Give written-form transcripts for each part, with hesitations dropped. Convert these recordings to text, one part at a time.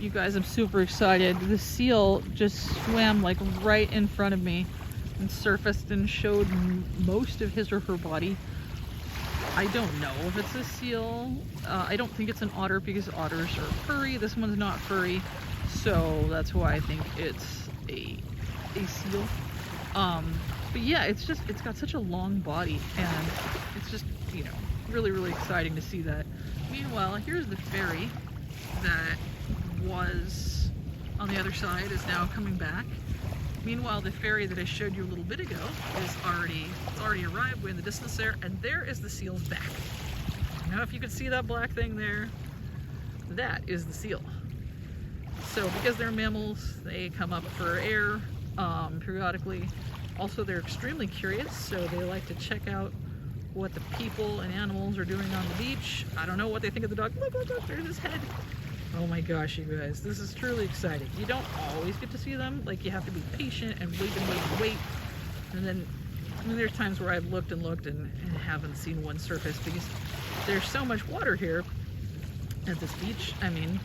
You guys, I'm super excited. The seal just swam like right in front of me and surfaced and showed most of his or her body. I don't know if it's a seal. I don't think it's an otter because otters are furry. This one's not furry, so that's why I think it's a seal. But yeah, it's got such a long body, and it's just, you know, really, really exciting to see that. Meanwhile, here's the ferry that was on the other side is now coming back. Meanwhile, the ferry that I showed you a little bit ago is already arrived way in the distance there, and there is the seal's back. Now, if you could see that black thing there, that is the seal. So because they're mammals, they come up for air periodically. Also, they're extremely curious, so they like to check out what the people and animals are doing on the beach. I don't know what they think of the dog. Look, look, look, there's his head. Oh my gosh, you guys, this is truly exciting. You don't always get to see them. Like, you have to be patient and wait and wait and wait. And then, I mean, there's times where I've looked and looked and haven't seen one surface because there's so much water here at this beach. I mean,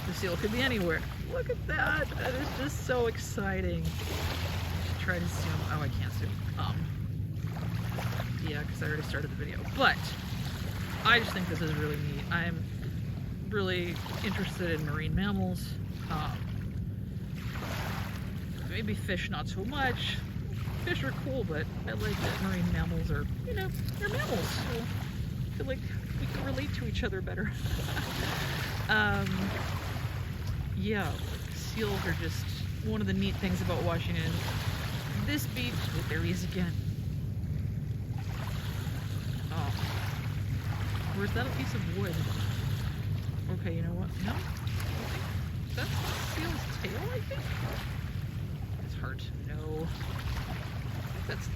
the seal could be anywhere. Look at that. That is just so exciting. I should try to zoom. Oh, I can't zoom. Yeah, because I already started the video. But I just think this is really neat. I'm really interested in marine mammals. Maybe fish not so much. Fish are cool, but I like that marine mammals are, you know, they're mammals. So I feel like we can relate to each other better. Yeah, seals are just one of the neat things about Washington. This beach, oh, there he is again. Oh, or is that a piece of wood? Okay, you know what? No? That's the seal's tail, I think? It's hard to know. That's...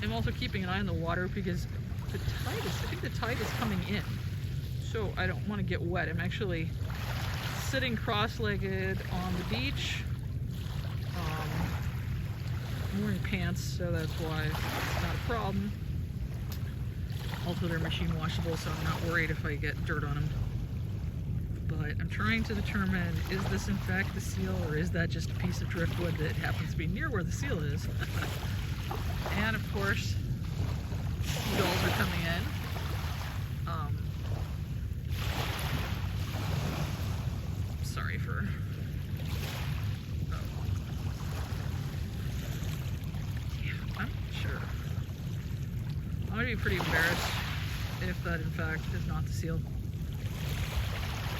I'm also keeping an eye on the water because the tide is, I think the tide is coming in. So I don't want to get wet. I'm actually sitting cross-legged on the beach. I'm wearing pants, so that's why it's not a problem. Also, they're machine washable, so I'm not worried if I get dirt on them. But I'm trying to determine, is this in fact the seal, or is that just a piece of driftwood that happens to be near where the seal is? And of course, seagulls are coming in. Sorry for... Yeah, I'm not sure. I'm gonna be pretty embarrassed if that in fact is not the seal.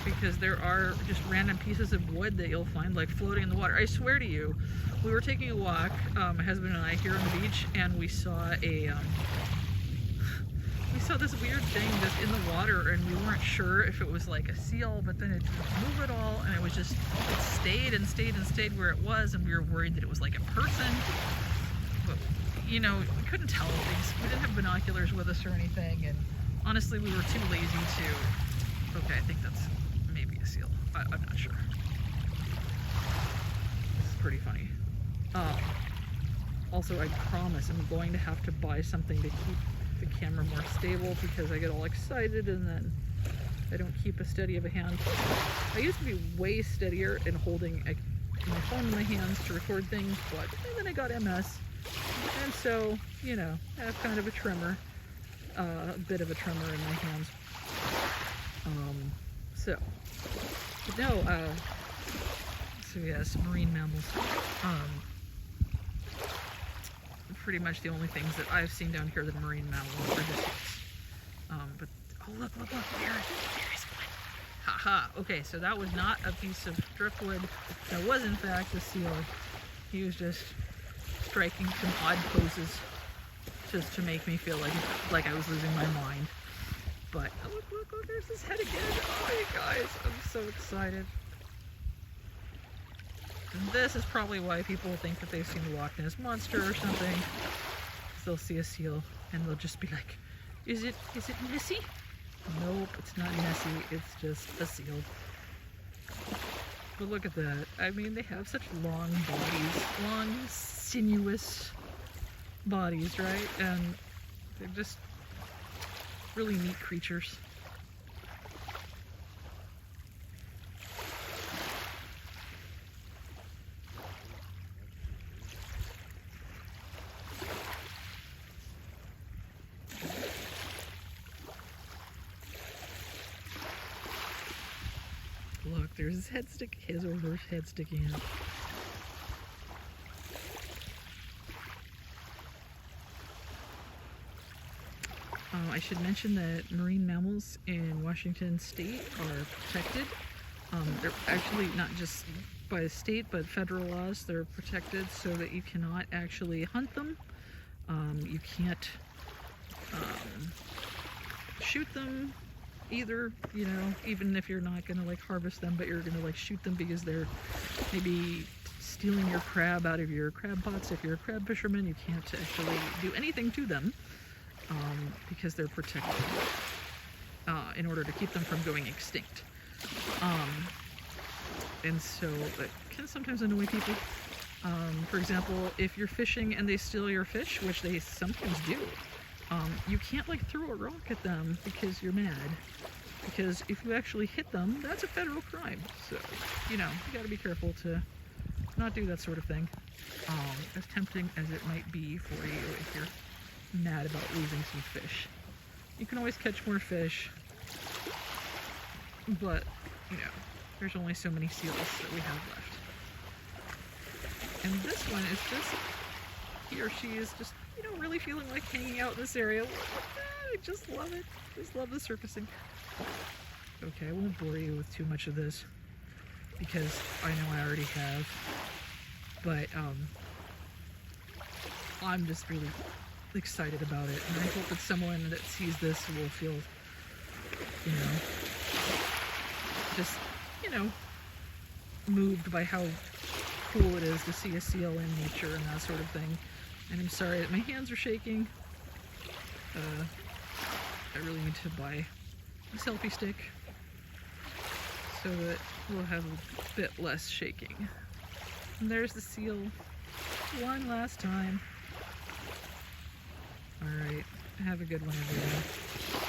Because there are just random pieces of wood that you'll find like floating in the water. I swear to you, we were taking a walk, my husband and I, here on the beach, and we saw this weird thing just in the water, and we weren't sure if it was like a seal, but then it didn't move at all, and it stayed and stayed and stayed where it was, and we were worried that it was like a person. But, you know, we couldn't tell things. We didn't have binoculars with us or anything, and honestly, we were too lazy to... Okay, I think that's maybe a seal. I'm not sure. This is pretty funny. Also, I promise I'm going to have to buy something to keep the camera more stable because I get all excited and then I don't keep as steady of a hand. I used to be way steadier in holding my phone in my hands to record things, but then I got MS. And so, you know, I have kind of a tremor, a bit of a tremor in my hands. But no, so yes, marine mammals. Pretty much the only things that I've seen down here that are marine mammals are just, but, oh look, there is one. Haha, okay, so that was not a piece of driftwood. That was in fact a seal. He was just striking some odd poses just to make me feel like I was losing my mind. But, oh, look, there's his head again. Oh, you guys, I'm so excited. And this is probably why people think that they've seen the Loch Ness Monster or something. They'll see a seal and they'll just be like, is it Nessie? Nope, it's not Nessie, it's just a seal. But look at that. I mean, they have such long bodies, long, sinuous bodies, right? And they're just really neat creatures. Look, there's his or her head sticking out. I should mention that marine mammals in Washington state are protected. They're actually not just by the state, but federal laws. They're protected so that you cannot actually hunt them. You can't shoot them either, you know, even if you're not gonna like harvest them, but you're gonna like shoot them because they're maybe stealing your crab out of your crab pots. If you're a crab fisherman, you can't actually do anything to them because they're protected in order to keep them from going extinct. And so that can sometimes annoy people. For example, if you're fishing and they steal your fish, which they sometimes do, you can't like throw a rock at them because you're mad. Because if you actually hit them, that's a federal crime. So, you know, you gotta be careful to not do that sort of thing. As tempting as it might be for you if you're mad about losing some fish. You can always catch more fish, but, you know, there's only so many seals that we have left. And this one is just, he or she is just, you know, really feeling like hanging out in this area. I just love it. Just love the surfacing. Okay, I won't bore you with too much of this because I know I already have. But I'm just really excited about it, and I hope that someone that sees this will feel, you know, just, you know, moved by how cool it is to see a seal in nature and that sort of thing. And I'm sorry that my hands are shaking. I really need to buy a selfie stick so that we'll have a bit less shaking. And there's the seal one last time. Alright, have a good one, everyone.